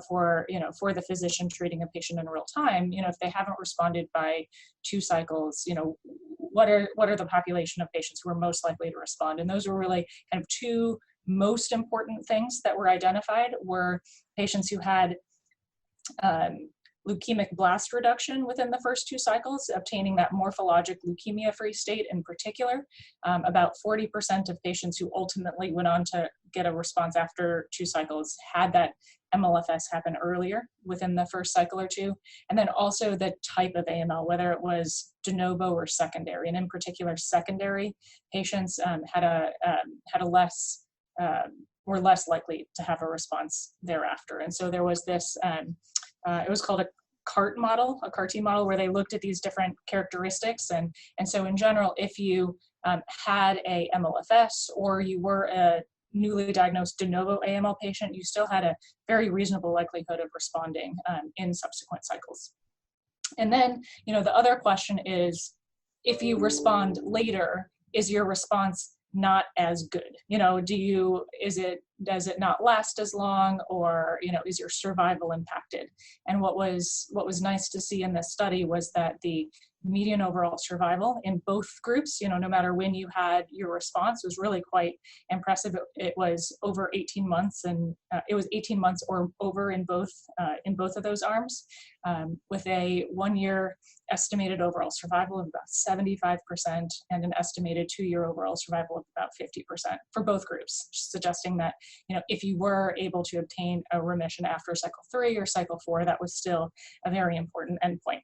for the physician treating a patient in real time, if they haven't responded by 2 cycles, what are the population of patients who are most likely to respond? And those were really kind of 2 most important things that were identified were patients who had leukemic blast reduction within the first 2 cycles, obtaining that morphologic leukemia-free state in particular. About 40% of patients who ultimately went on to get a response after 2 cycles had that MLFS happen earlier within the first cycle or 2. And then also the type of AML, whether it was de novo or secondary. And in particular, secondary patients were less likely to have a response thereafter. And so there was this, it was called a CART model, a CAR-T model, where they looked at these different characteristics. And so in general, if you had a MLFS or you were a newly diagnosed de novo AML patient, you still had a very reasonable likelihood of responding in subsequent cycles. And then, the other question is, if you respond later, is your response not as good? Does it not last as long, or is your survival impacted? And what was nice to see in this study was that the median overall survival in both groups, no matter when you had your response, was really quite impressive. It was over 18 months, and it was 18 months or over in both of those arms, with a 1-year estimated overall survival of about 75% and an estimated 2-year overall survival of about 50% for both groups, suggesting that if you were able to obtain a remission after cycle 3 or cycle 4, that was still a very important endpoint.